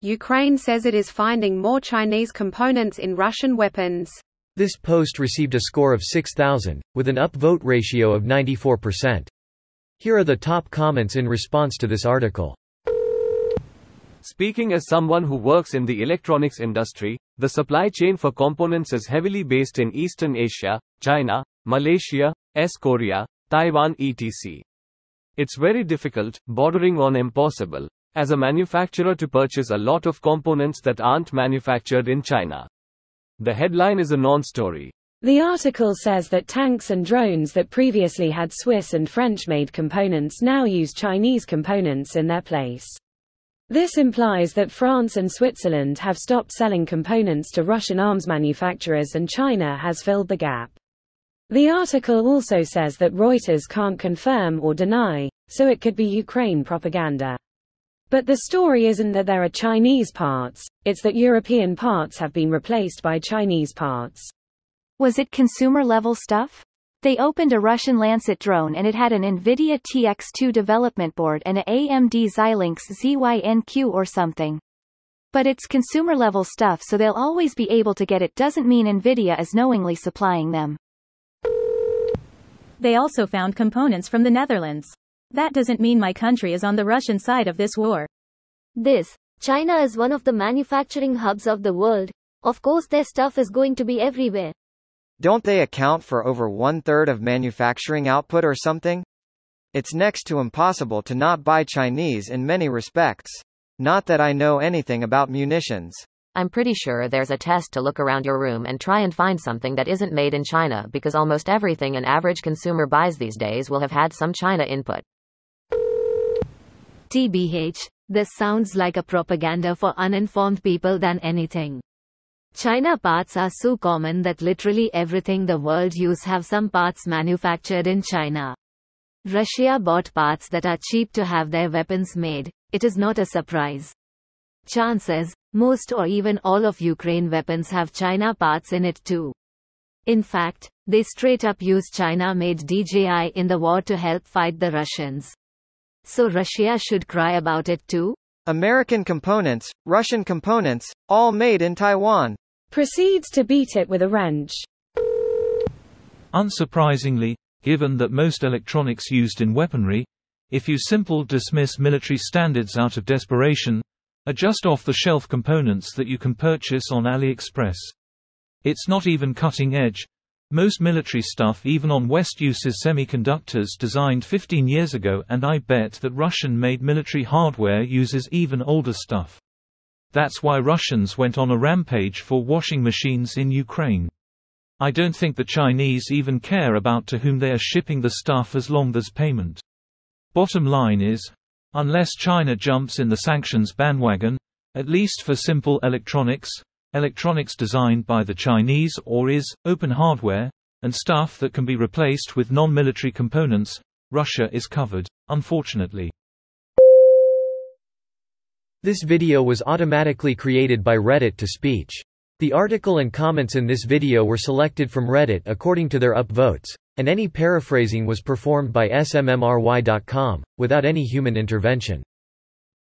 Ukraine says it is finding more Chinese components in Russian weapons. This post received a score of 6,000, with an upvote ratio of 94%. Here are the top comments in response to this article. Speaking as someone who works in the electronics industry, the supply chain for components is heavily based in Eastern Asia, China, Malaysia, Korea, Taiwan etc. It's very difficult, bordering on impossible, as a manufacturer to purchase a lot of components that aren't manufactured in China. The headline is a non-story. The article says that tanks and drones that previously had Swiss and French-made components now use Chinese components in their place. This implies that France and Switzerland have stopped selling components to Russian arms manufacturers and China has filled the gap. The article also says that Reuters can't confirm or deny, so it could be Ukraine propaganda. But the story isn't that there are Chinese parts, it's that European parts have been replaced by Chinese parts. Was it consumer-level stuff? They opened a Russian Lancet drone and it had an NVIDIA TX2 development board and a AMD Xilinx ZYNQ or something. But it's consumer-level stuff, so they'll always be able to get it. Doesn't mean NVIDIA is knowingly supplying them. They also found components from the Netherlands. That doesn't mean my country is on the Russian side of this war. China is one of the manufacturing hubs of the world. Of course their stuff is going to be everywhere. Don't they account for over 1/3 of manufacturing output or something? It's next to impossible to not buy Chinese in many respects. Not that I know anything about munitions. I'm pretty sure there's a test to look around your room and try and find something that isn't made in China, because almost everything an average consumer buys these days will have had some China input. TBH, this sounds like a propaganda for uninformed people than anything. China parts are so common that literally everything the world uses have some parts manufactured in China. Russia bought parts that are cheap to have their weapons made. It is not a surprise. Chances, most or even all of Ukraine weapons have China parts in it too. In fact, they straight up use China-made DJI in the war to help fight the Russians. So Russia should cry about it too? American components, Russian components, all made in Taiwan. Proceeds to beat it with a wrench. Unsurprisingly, given that most electronics used in weaponry, if you simply dismiss military standards out of desperation, are just off-the-shelf components that you can purchase on AliExpress. It's not even cutting edge. Most military stuff even on West uses semiconductors designed 15 years ago, and I bet that Russian-made military hardware uses even older stuff. That's why Russians went on a rampage for washing machines in Ukraine. I don't think the Chinese even care about to whom they are shipping the stuff as long as payment. Bottom line is, unless China jumps in the sanctions bandwagon, at least for simple electronics designed by the Chinese or is open hardware, and stuff that can be replaced with non-military components, Russia is covered, unfortunately. This video was automatically created by Reddit to speech. The article and comments in this video were selected from Reddit according to their upvotes, and any paraphrasing was performed by smmry.com, without any human intervention.